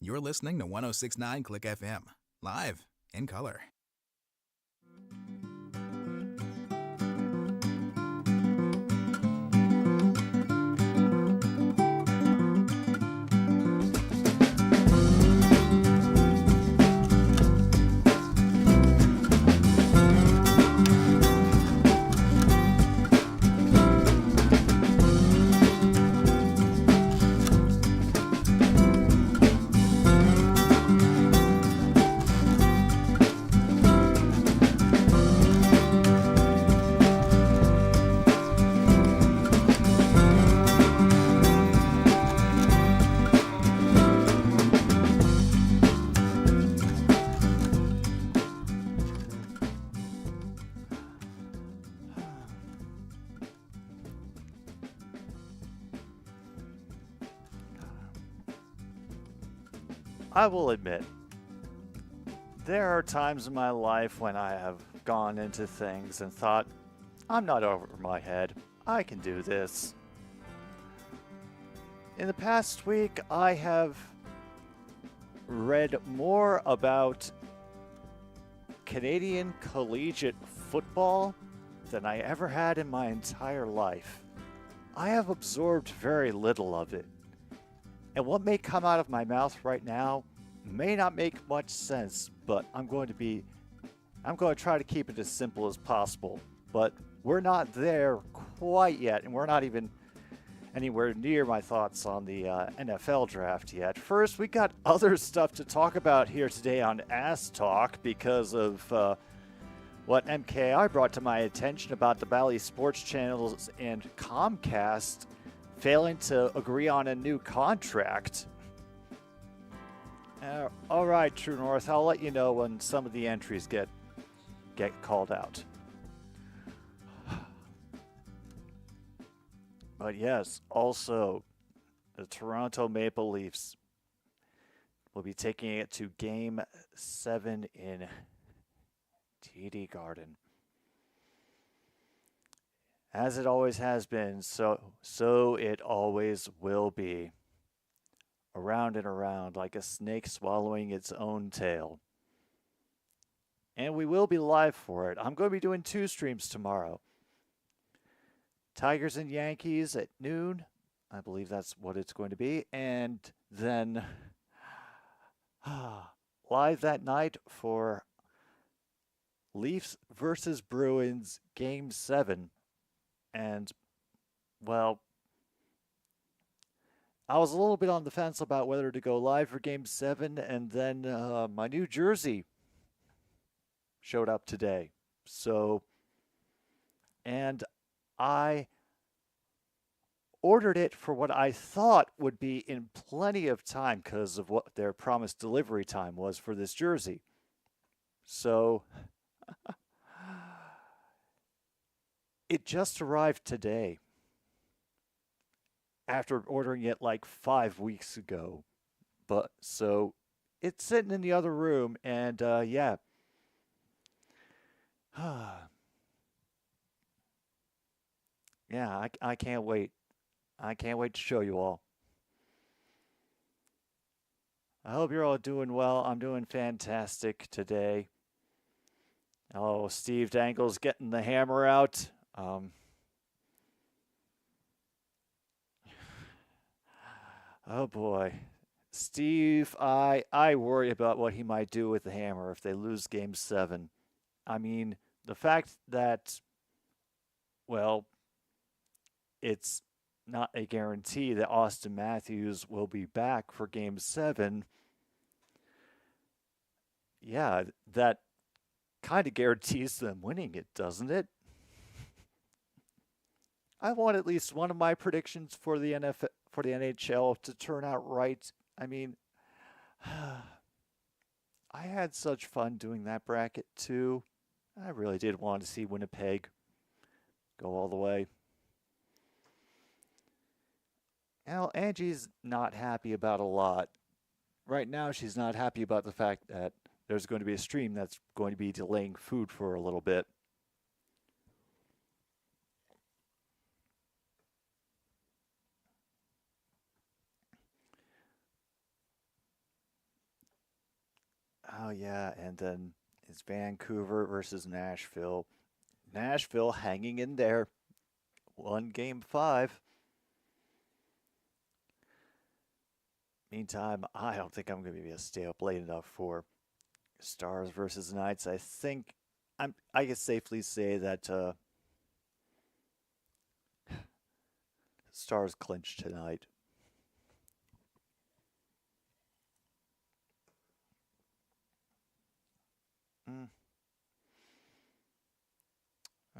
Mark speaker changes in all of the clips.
Speaker 1: You're listening to 1069 Click FM, live in color.
Speaker 2: I will admit, there are times in my life when I have gone into things and thought, I'm not over my head. I can do this. In the past week, I have read more about Canadian collegiate football than I ever had in my entire life. I have absorbed very little of it. And what may come out of my mouth right now may not make much sense, but I'm going to try to keep it as simple as possible. But we're not there quite yet, and we're not even anywhere near my thoughts on the NFL draft yet. First, we got other stuff to talk about here today on Ass Talk because of what MKI brought to my attention about the Bally Sports Channels and Comcast failing to agree on a new contract. All right, True North, I'll let you know when some of the entries get called out. But yes, also, the Toronto Maple Leafs will be taking it to Game 7 in TD Garden. As it always has been, so it always will be. Around and around, like a snake swallowing its own tail. And we will be live for it. I'm going to be doing 2 streams tomorrow. Tigers and Yankees at noon. I believe that's what it's going to be. And then live that night for Leafs versus Bruins Game 7. And, well, I was a little bit on the fence about whether to go live for Game 7, and then my new jersey showed up today. So, and I ordered it for what I thought would be in plenty of time because of what their promised delivery time was for this jersey. So, it just arrived today after ordering it like 5 weeks ago. But so it's sitting in the other room, and yeah. Yeah, I can't wait. I can't wait to show you all. I hope you're all doing well. I'm doing fantastic today. Oh, Steve Dangle's getting the hammer out. Oh boy. Steve, I worry about what he might do with the hammer if they lose Game 7. I mean, the fact that, well, it's not a guarantee that Austin Matthews will be back for Game 7. Yeah, that kind of guarantees them winning it, doesn't it? I want at least one of my predictions for the NHL to turn out right. I mean, I had such fun doing that bracket too. I really did want to see Winnipeg go all the way. Now, Angie's not happy about a lot. Right now, she's not happy about the fact that there's going to be a stream that's going to be delaying food for a little bit. Oh, yeah, and then it's Vancouver versus Nashville. Nashville hanging in there. Won game 5. Meantime, I don't think I'm going to be able to stay up late enough for Stars versus Knights. I think I can safely say that Stars clinch tonight.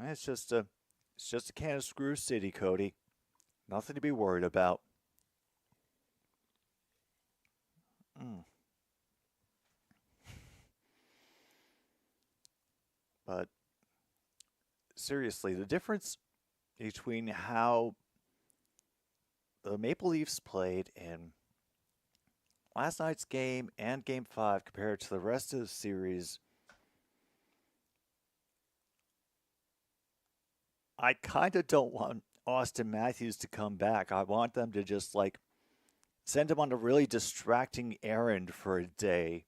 Speaker 2: It's just a can of Screw City, Cody. Nothing to be worried about. But seriously, the difference between how the Maple Leafs played in last night's game and Game 5 compared to the rest of the series, I kind of don't want Austin Matthews to come back. I want them to just send him on a really distracting errand for a day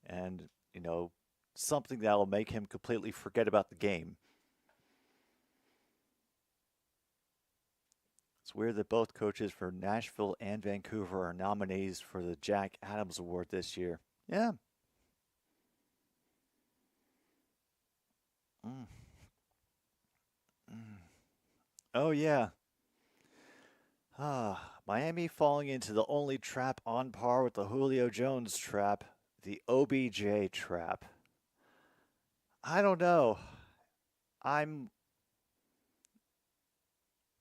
Speaker 2: and, something that'll make him completely forget about the game. It's weird that both coaches for Nashville and Vancouver are nominees for the Jack Adams Award this year. Yeah. Oh, yeah. Miami falling into the only trap on par with the Julio Jones trap, the OBJ trap. I don't know. I'm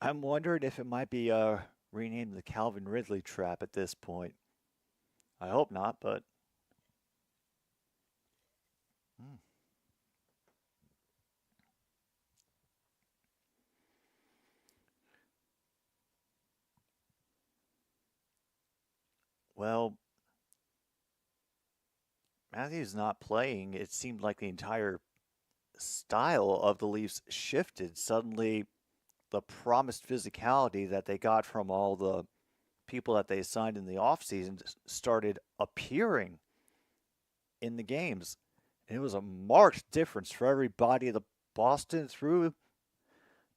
Speaker 2: wondering if it might be renamed the Calvin Ridley trap at this point. I hope not, but well, Matthews not playing, it seemed like the entire style of the Leafs shifted. Suddenly, the promised physicality that they got from all the people that they signed in the offseason started appearing in the games. And it was a marked difference for everybody. The Boston through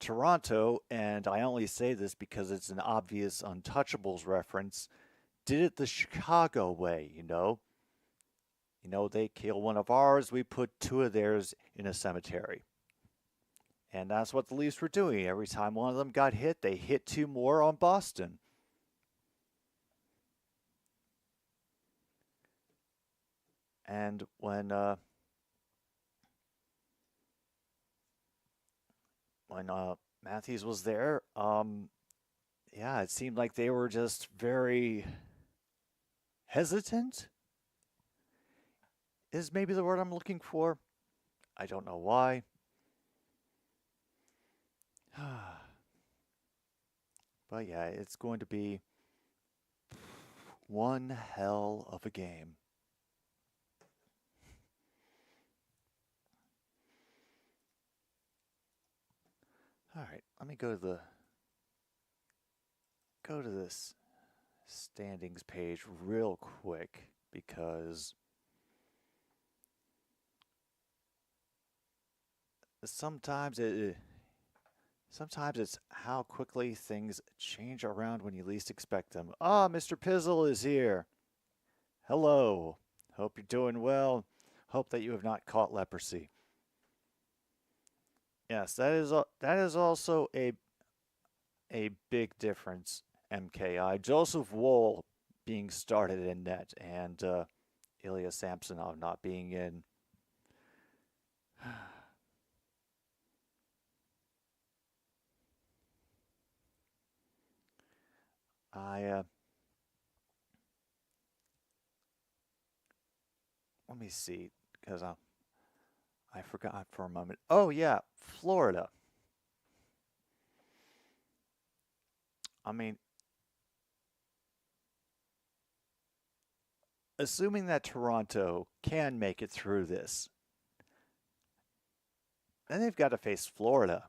Speaker 2: Toronto, and I only say this because it's an obvious Untouchables reference, did it the Chicago way, they kill one of ours, we put 2 of theirs in a cemetery. And that's what the Leafs were doing. Every time one of them got hit, they hit 2 more on Boston. And when Matthews was there, it seemed like they were just very hesitant, is maybe the word I'm looking for. I don't know why. But yeah, it's going to be one hell of a game. All right, let me go to this standings page real quick because sometimes it's how quickly things change around when you least expect them. Mr. Pizzle is here. Hello. Hope you're doing well. Hope that you have not caught leprosy. Yes, that is also a big difference. MKI Joseph Woll being started in net and Ilya Samsonov not being in. Let me see, because I forgot for a moment. Oh yeah, Florida. I mean, assuming that Toronto can make it through this, then they've got to face Florida,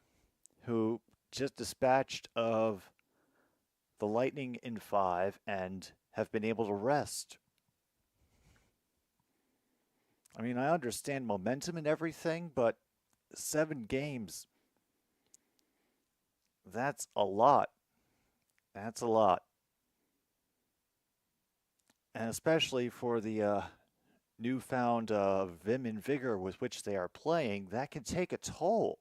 Speaker 2: who just dispatched of the Lightning in 5 and have been able to rest. I mean, I understand momentum and everything, but 7 games, that's a lot. That's a lot. And especially for the newfound vim and vigor with which they are playing, that can take a toll.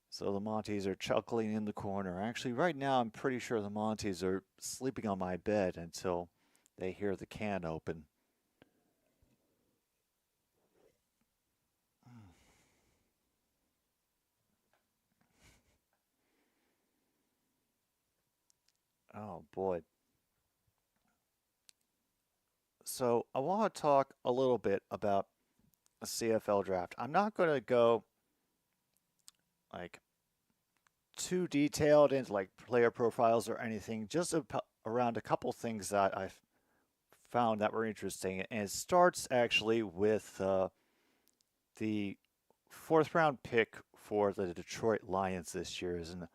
Speaker 2: So the Monties are chuckling in the corner. Actually, right now, I'm pretty sure the Monties are sleeping on my bed until they hear the can open. Oh, boy. So I want to talk a little bit about a CFL draft. I'm not going to go like too detailed into like player profiles or anything, just around a couple things that I've found that were interesting. And it starts actually with the fourth round pick for the Detroit Lions this year is an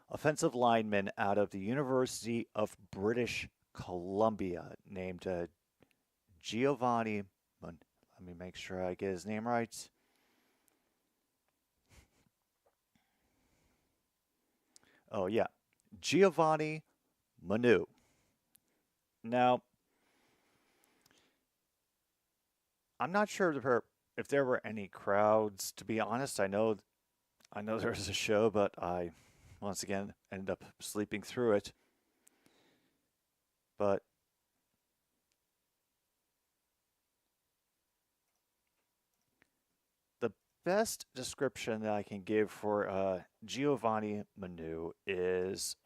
Speaker 2: offensive lineman out of the University of British Columbia named Giovanni. Let me make sure I get his name right. Oh, yeah. Giovanni Manu. Now, I'm not sure if there were any crowds. To be honest, I know there was a show, but I once again ended up sleeping through it. But the best description that I can give for Giovanni Manu is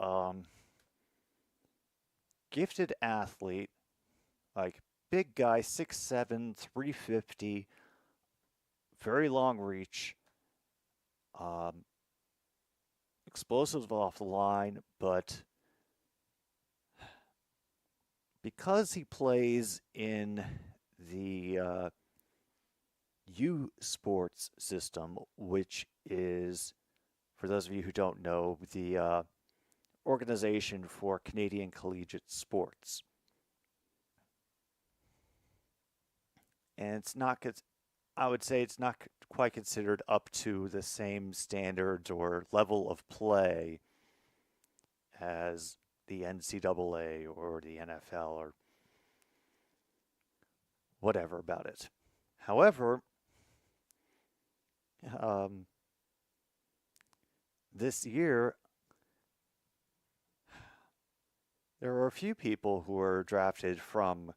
Speaker 2: gifted athlete, like big guy, 6'7", 350, very long reach, um, explosive off the line, but because he plays in the U Sports system, which is, for those of you who don't know, the organization for Canadian collegiate sports. And it's not, I would say it's not quite considered up to the same standards or level of play as the NCAA or the NFL or whatever about it. However, this year, there were a few people who were drafted from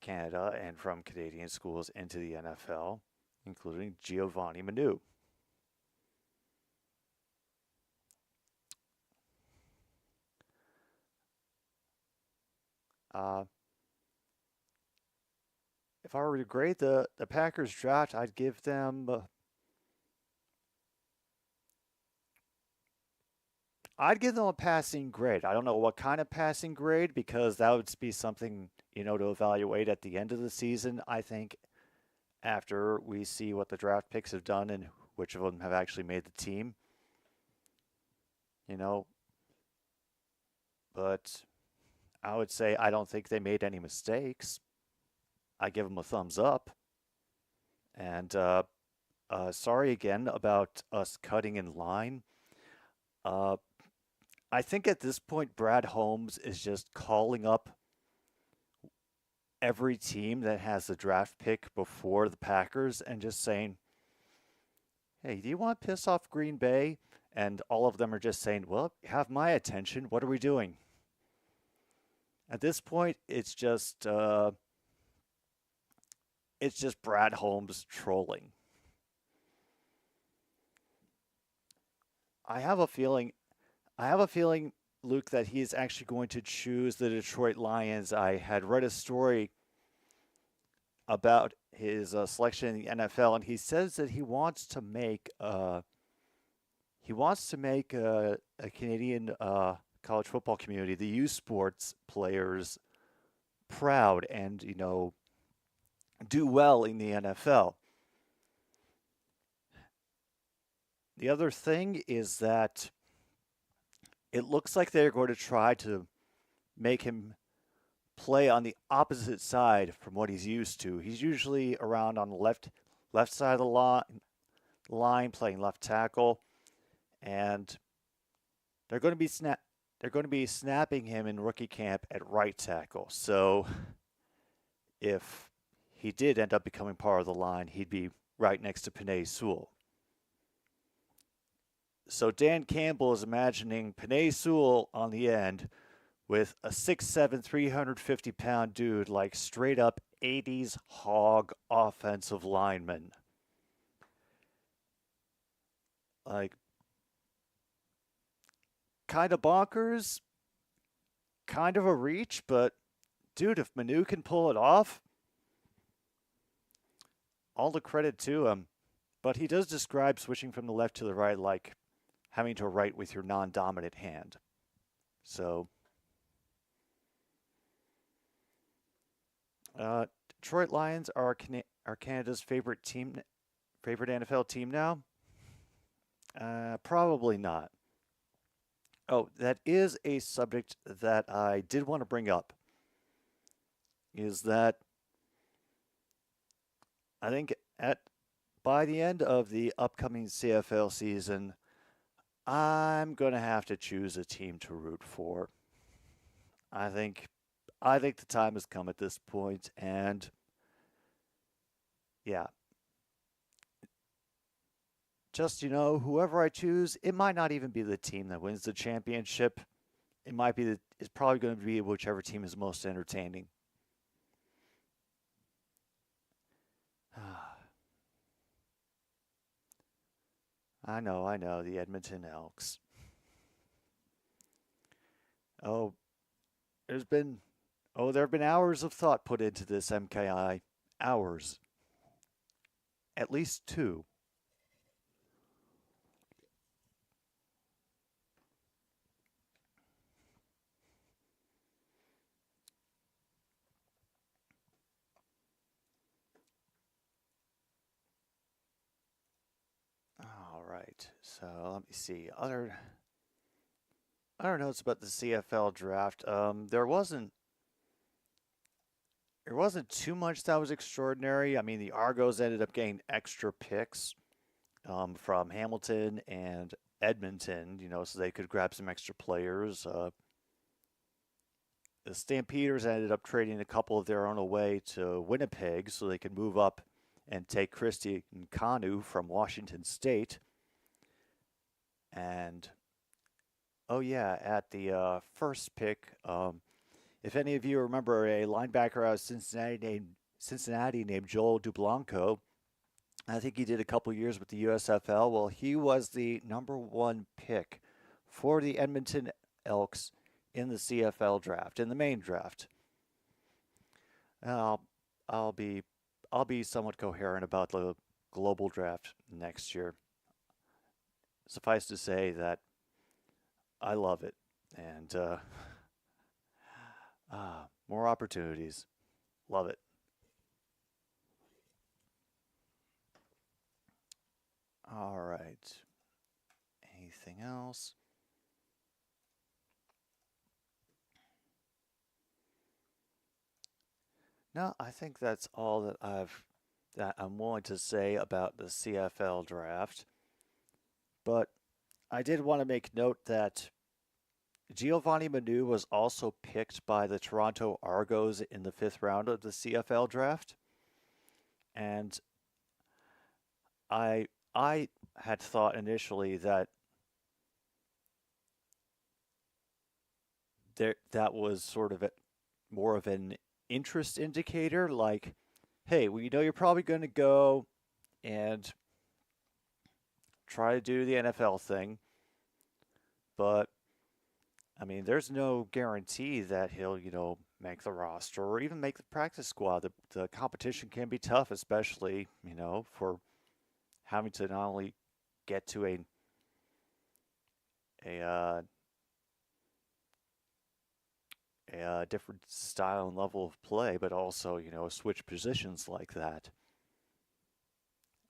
Speaker 2: Canada and from Canadian schools into the NFL, including Giovanni Manu. If I were to grade the Packers draft, I'd give them a passing grade. I don't know what kind of passing grade because that would be something, to evaluate at the end of the season. I think after we see what the draft picks have done and which of them have actually made the team. But I would say I don't think they made any mistakes. I give them a thumbs up. And sorry again about us cutting in line. I think at this point, Brad Holmes is just calling up every team that has the draft pick before the Packers and just saying, hey, do you want to piss off Green Bay? And all of them are just saying, well, have my attention. What are we doing? At this point, it's just Brad Holmes trolling. I have a feeling, Luke, that he's actually going to choose the Detroit Lions. I had read a story about his selection in the NFL, and he says that he wants to make a Canadian college football community, the U Sports players, proud and do well in the NFL. The other thing is that it looks like they're going to try to make him play on the opposite side from what he's used to. He's usually around on the left side of the line playing left tackle, and they're going to be snapping him in rookie camp at right tackle. So if he did end up becoming part of the line, he'd be right next to Penei Sewell. So Dan Campbell is imagining Penei Sewell on the end with a 6'7", 350-pound dude, like straight up 80s hog offensive lineman. Like, kind of bonkers, kind of a reach, but dude, if Manu can pull it off, all the credit to him. But he does describe switching from the left to the right like having to write with your non-dominant hand. So, Detroit Lions are Canada's favorite NFL team now? Probably not. Oh, that is a subject that I did want to bring up. Is that I think by the end of the upcoming CFL season, I'm going to have to choose a team to root for. I think the time has come at this point, and yeah. Just, whoever I choose, it might not even be the team that wins the championship. It might be it's probably going to be whichever team is most entertaining. I know, the Edmonton Elks. There have been hours of thought put into this MKI. Hours. At least 2. All right. So let me see. Other notes about the CFL draft. There wasn't too much that was extraordinary. I mean, the Argos ended up getting extra picks from Hamilton and Edmonton, so they could grab some extra players. The Stampeders ended up trading a couple of their own away to Winnipeg so they could move up and take Christy Nkanu from Washington State. And, at the first pick, if any of you remember a linebacker out of Cincinnati named Joel Dublanco, I think he did a couple years with the USFL. Well, he was the number 1 pick for the Edmonton Elks in the CFL draft, in the main draft. I'll be somewhat coherent about the global draft next year. Suffice to say that I love it, and more opportunities. Love it. All right. Anything else? No, I think that's all that I'm willing to say about the CFL draft. But I did want to make note that Giovanni Manu was also picked by the Toronto Argos in the 5th round of the CFL draft. And I had thought initially that that was sort of more of an interest indicator, like, hey, well, you're probably going to go and try to do the NFL thing, but I mean, there's no guarantee that he'll, make the roster or even make the practice squad. The competition can be tough, especially, for having to not only get to a different style and level of play, but also, switch positions like that.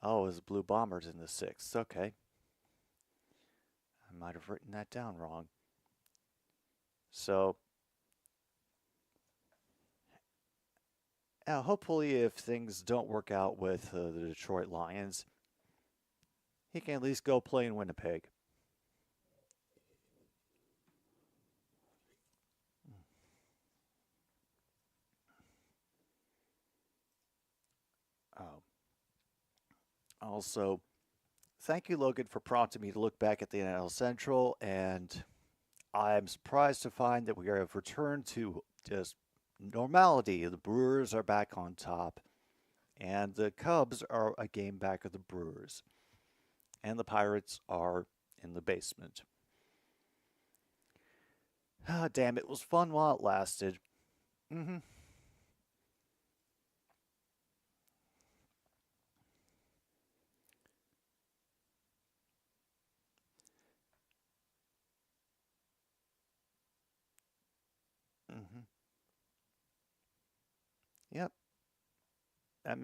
Speaker 2: Oh, it was Blue Bombers in the 6th. Okay. I might have written that down wrong. So, Hopefully, if things don't work out with the Detroit Lions, he can at least go play in Winnipeg. Um, Also, thank you, Logan, for prompting me to look back at the NL Central, and I'm surprised to find that we have returned to just normality. The Brewers are back on top, and the Cubs are a game back of the Brewers, and the Pirates are in the basement. Ah, damn, it was fun while it lasted. Mm-hmm. Mm-hmm. Yep, that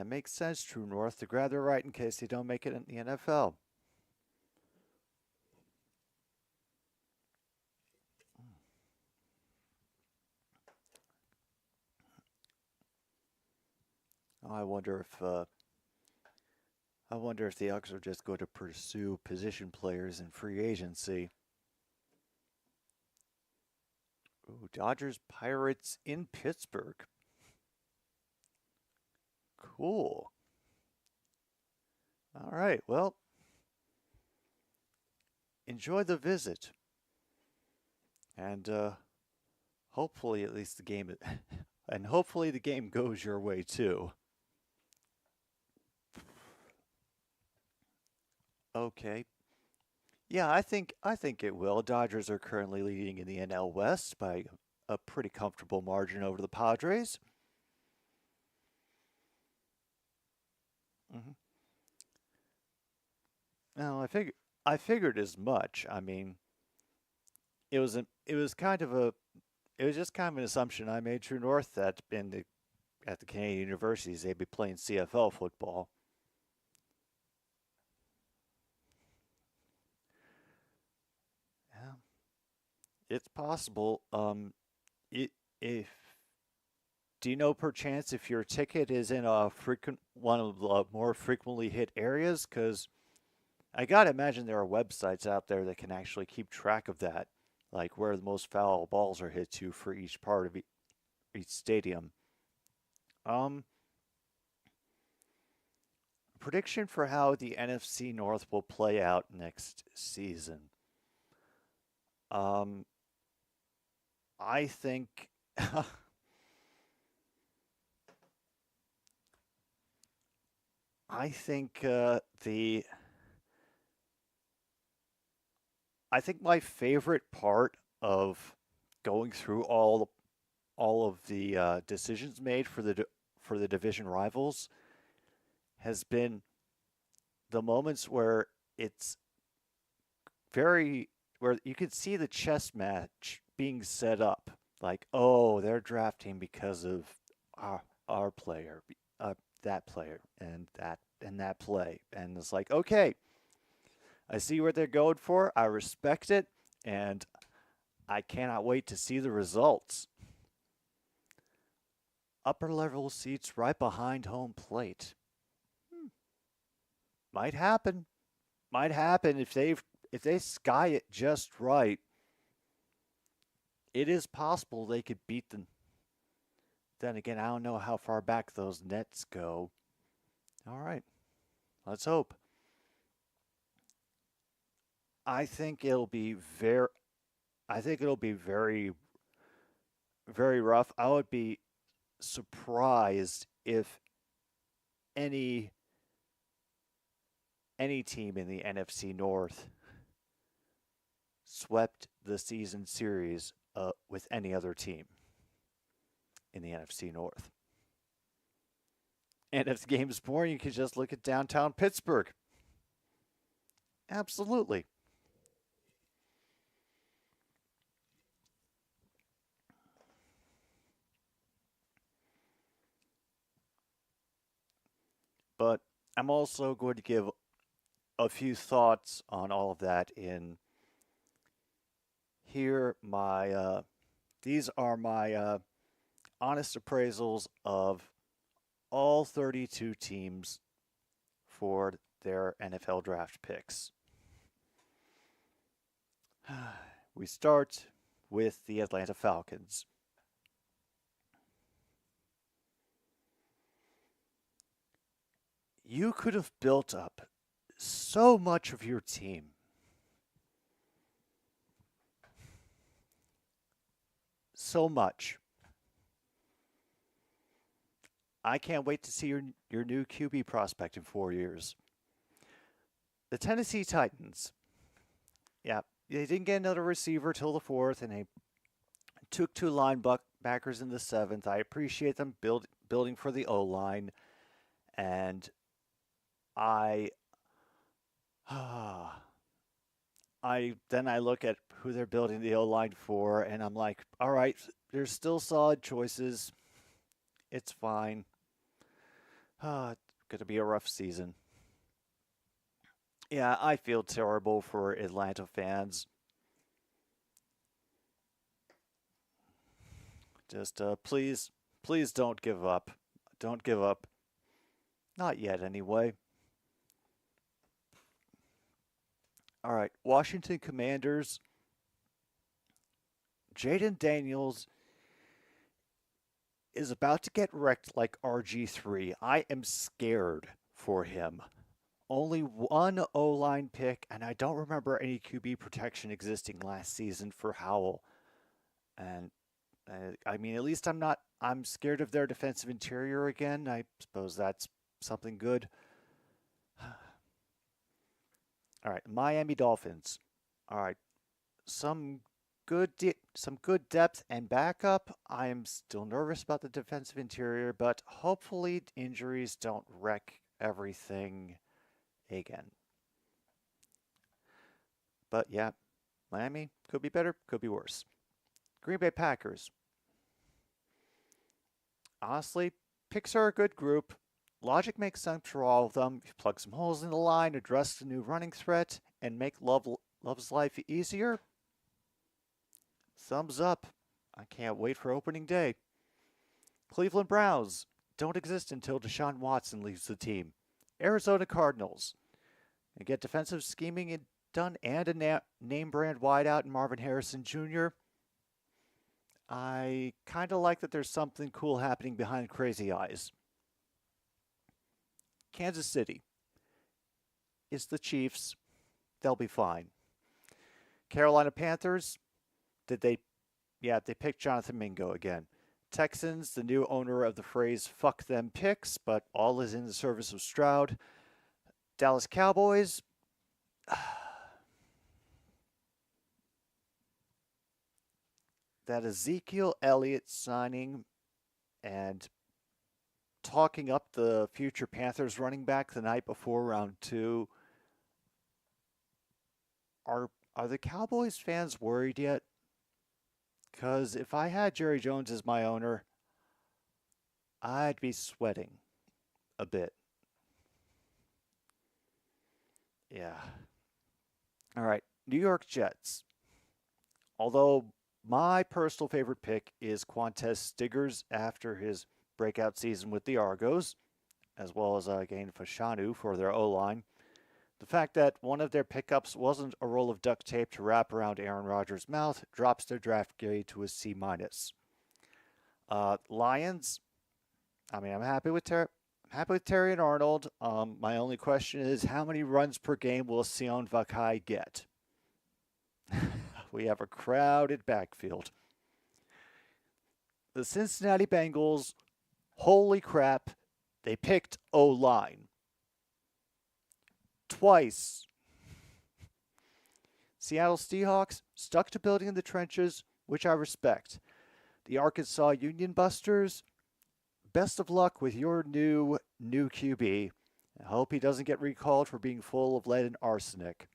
Speaker 2: makes sense. True North to grab their right in case they don't make it in the NFL. I wonder if the Elks are just going to pursue position players in free agency. Ooh, Dodgers Pirates in Pittsburgh. Cool. All right. Well, enjoy the visit, and hopefully at least the game, and hopefully the game goes your way too. Okay. Yeah, I think it will. Dodgers are currently leading in the NL West by a pretty comfortable margin over the Padres. Hmm. No, I figured as much. I mean, it was kind of a it was just kind of an assumption I made. True North that in the at the Canadian universities they'd be playing CFL football. Yeah, it's possible. It, if do you know perchance if your ticket is in a frequent one of the more frequently hit areas? Because I gotta imagine there are websites out there that can actually keep track of that, like where the most foul balls are hit to for each part of each stadium. Um, Prediction for how the NFC North will play out next season. Um, I think I think the I think my favorite part of going through all of the decisions made for for the division rivals has been the moments where it's where you can see the chess match being set up. Like, oh, they're drafting because of our player, uh, that player, and that play, and it's like, okay, I see what they're going for. I respect it, and I cannot wait to see the results. Upper level seats right behind home plate. Hmm. Might happen. Might happen if they sky it just right. It is possible they could beat them. Then again, I don't know how far back those nets go. All right, let's hope. I think it'll be very. I think it'll be very rough. I would be surprised if any any team in the NFC North swept the season series with any other team in the NFC North. And if the game is boring, you can just look at downtown Pittsburgh. Absolutely. But I'm also going to give a few thoughts on all of that in here. My these are my honest appraisals of all 32 teams for their NFL draft picks. We start with the Atlanta Falcons. You could have built up so much of your team. So much. I can't wait to see your new QB prospect in 4 years. The Tennessee Titans. Yeah, they didn't get another receiver till the 4th, and they took 2 linebackers in the 7th. I appreciate them building for the O-line, and I look at who they're building the O-line for, and I'm like, all right, there's still solid choices. It's fine. It's going to be a rough season. Yeah, I feel terrible for Atlanta fans. Just please don't give up. Don't give up. Not yet, anyway. All right, Washington Commanders. Jaden Daniels is about to get wrecked like RG3. I am scared for him. Only one O-line pick, and I don't remember any QB protection existing last season for Howell. And I mean, at least I'm scared of their defensive interior again. I suppose that's something good. All right, Miami Dolphins. All right, some good depth and backup. I am still nervous about the defensive interior, but hopefully injuries don't wreck everything again. But yeah, Miami could be better, could be worse. Green Bay Packers. Honestly, picks are a good group. Logic makes sense for all of them. If you plug some holes in the line, address the new running threat, and make Love's life easier, thumbs up. I can't wait for opening day. Cleveland Browns don't exist until Deshaun Watson leaves the team. Arizona Cardinals. They get defensive scheming done and a name brand wideout in Marvin Harrison Jr. I kind of like that there's something cool happening behind crazy eyes. Kansas City. It's the Chiefs. They'll be fine. Carolina Panthers. They picked Jonathan Mingo again. Texans, the new owner of the phrase fuck them picks, but all is in the service of Stroud. Dallas Cowboys. That Ezekiel Elliott signing and talking up the future Panthers running back the night before round 2. Are the Cowboys fans worried yet? Because if I had Jerry Jones as my owner, I'd be sweating a bit. Yeah. All right, New York Jets. Although my personal favorite pick is Quantez Stiggers after his breakout season with the Argos, as well as Gain Fashanu for their O-line. The fact that one of their pickups wasn't a roll of duct tape to wrap around Aaron Rodgers' mouth drops their draft grade to a C-. Lions. I mean, I'm happy with Terry and Arnold. My only question is, how many runs per game will Sion Vakai get? We have a crowded backfield. The Cincinnati Bengals, holy crap, they picked O-line. Twice. Seattle Seahawks stuck to building in the trenches, which I respect. The Arkansas Union Busters, best of luck with your new QB. I hope he doesn't get recalled for being full of lead and arsenic.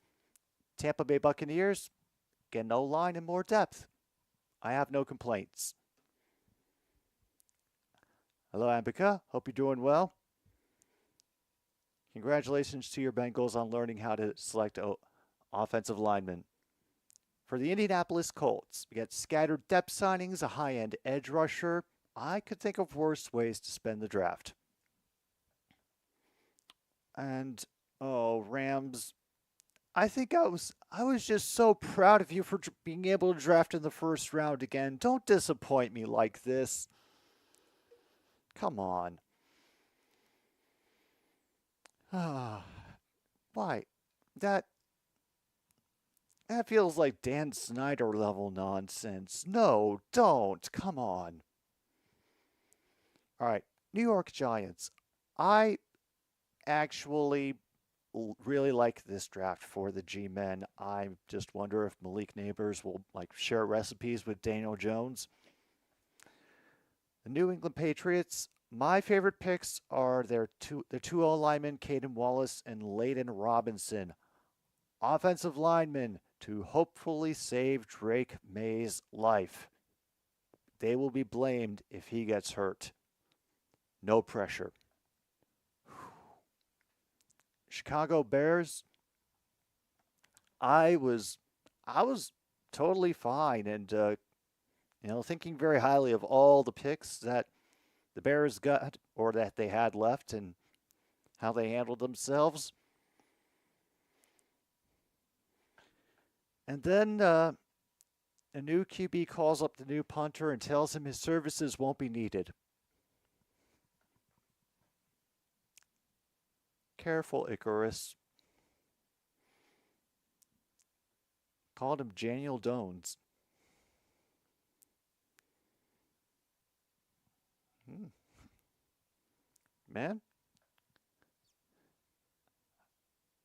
Speaker 2: Tampa Bay Buccaneers, get an O-line and more depth. I have no complaints. Hello, Ambika. Hope you're doing well. Congratulations to your Bengals on learning how to select offensive linemen. For the Indianapolis Colts, we got scattered depth signings, a high-end edge rusher, I could think of worse ways to spend the draft. And oh, Rams, I think I was just so proud of you for being able to draft in the first round again. Don't disappoint me like this. Come on. Ah, why? That that feels like Dan Snyder level nonsense. No, don't. Come on. All right, New York Giants. I actually really like this draft for the G-men. I just wonder if Malik Neighbors will like share recipes with Daniel Jones. The New England Patriots. My favorite picks are their two O-linemen, Caden Wallace and Layden Robinson. Offensive linemen to hopefully save Drake May's life. They will be blamed if he gets hurt. No pressure. Chicago Bears. I was totally fine and thinking very highly of all the picks that the Bears got or that they had left and how they handled themselves. And then a new QB calls up the new punter and tells him his services won't be needed. Careful, Icarus. Called him Daniel Jones. Man,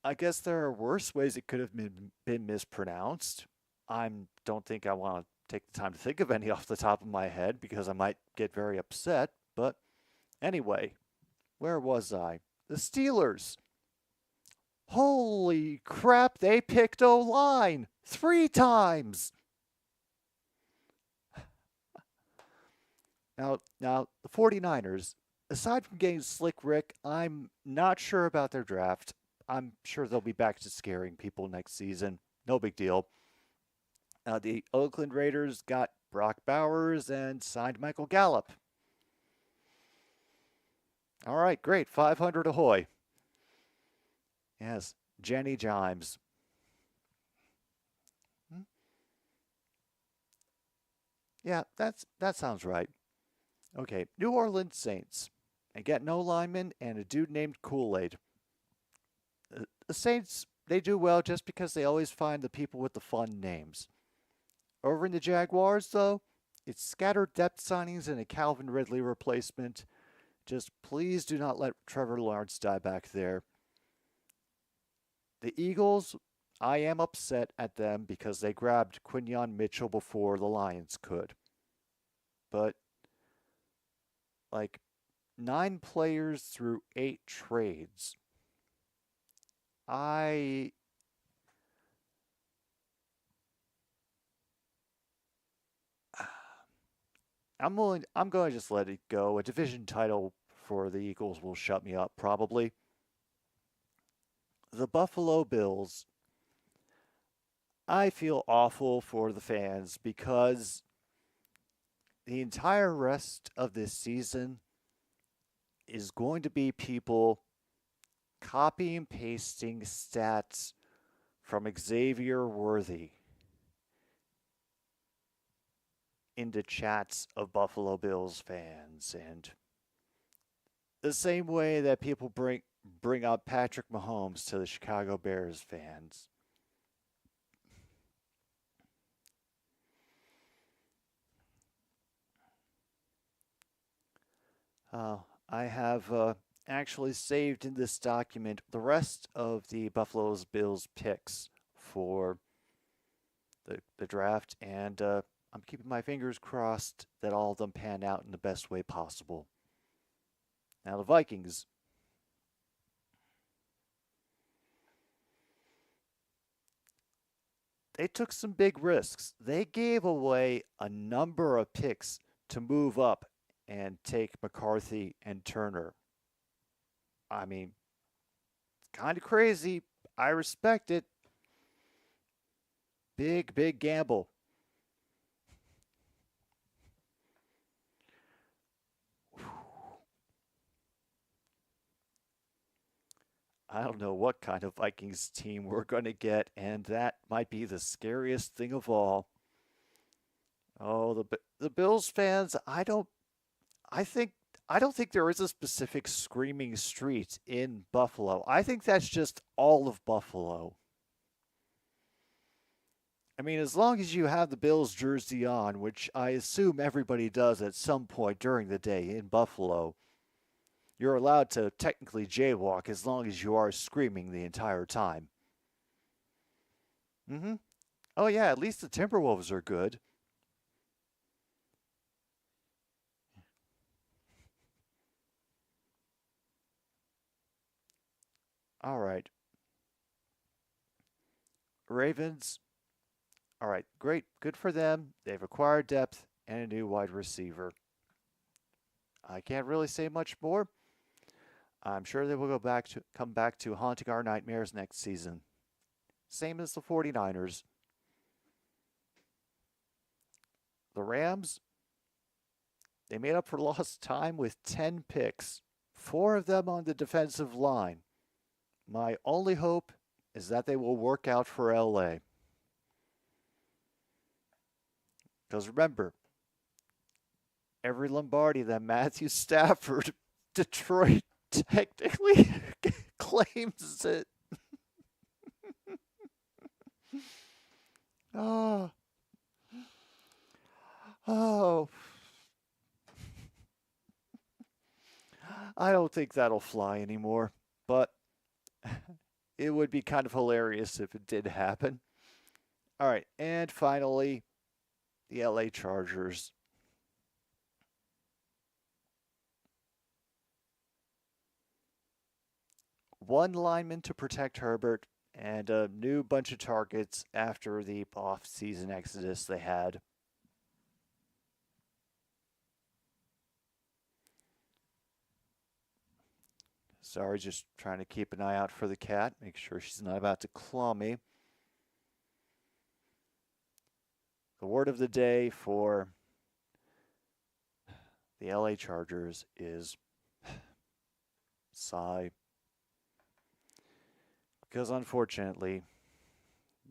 Speaker 2: I guess there are worse ways it could have been mispronounced. I don't think I want to take the time to think of any off the top of my head because I might get very upset. But anyway, where was I? The Steelers. Holy crap, they picked O-line 3 times. Now the 49ers, aside from getting Slick Rick, I'm not sure about their draft. I'm sure they'll be back to scaring people next season. No big deal. The Oakland Raiders got Brock Bowers and signed Michael Gallup. All right, great. 500 ahoy. Yes, Jenny Jimes. Yeah, that sounds right. Okay, New Orleans Saints. I get no lineman and a dude named Kool-Aid. The Saints, they do well just because they always find the people with the fun names. Over in the Jaguars, though, it's scattered depth signings and a Calvin Ridley replacement. Just please do not let Trevor Lawrence die back there. The Eagles, I am upset at them because they grabbed Quinyon Mitchell before the Lions could. But, 9 players through 8 trades. I'm going to just let it go. A division title for the Eagles will shut me up, probably. The Buffalo Bills. I feel awful for the fans because the entire rest of this season is going to be people copy and pasting stats from Xavier Worthy into chats of Buffalo Bills fans, and the same way that people bring up Patrick Mahomes to the Chicago Bears fans. I have actually saved in this document the rest of the Buffalo Bills picks for the draft, and I'm keeping my fingers crossed that all of them pan out in the best way possible. Now the Vikings. They took some big risks. They gave away a number of picks to move up and take McCarthy and Turner. I mean, kind of crazy. I respect it. Big gamble. I don't know what kind of Vikings team we're going to get, and that might be the scariest thing of all. Oh, the Bills fans, I think I don't think there is a specific screaming street in Buffalo. I think that's just all of Buffalo. I mean, as long as you have the Bills jersey on, which I assume everybody does at some point during the day in Buffalo, you're allowed to technically jaywalk as long as you are screaming the entire time. Mm-hmm. Oh, yeah, at least the Timberwolves are good. All right. Ravens. All right, great. Good for them. They've acquired depth and a new wide receiver. I can't really say much more. I'm sure they will come back to haunting our nightmares next season. Same as the 49ers. The Rams, they made up for lost time with 10 picks, 4 of them on the defensive line. My only hope is that they will work out for LA. Because remember, every Lombardi that Matthew Stafford, Detroit technically claims it. Oh. I don't think that'll fly anymore, but it would be kind of hilarious if it did happen. All right, and finally, the LA Chargers. One lineman to protect Herbert and a new bunch of targets after the off-season exodus they had. Sorry, just trying to keep an eye out for the cat, make sure she's not about to claw me. The word of the day for the LA Chargers is sigh. Because unfortunately,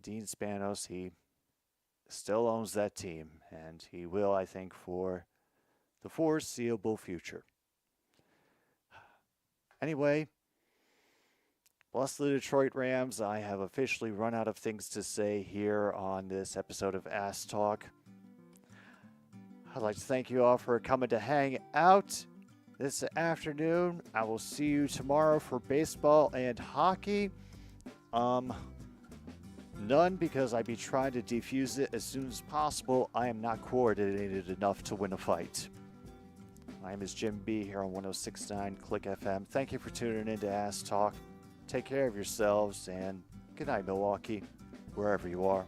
Speaker 2: Dean Spanos, he still owns that team, and he will, I think, for the foreseeable future. Anyway, bless the Detroit Rams. I have officially run out of things to say here on this episode of Ass Talk. I'd like to thank you all for coming to hang out this afternoon. I will see you tomorrow for baseball and hockey. None, because I'd be trying to defuse it as soon as possible. I am not coordinated enough to win a fight. My name is Jim B here on 106.9 Click FM. Thank you for tuning in to Ass Talk. Take care of yourselves, and good night, Milwaukee, wherever you are.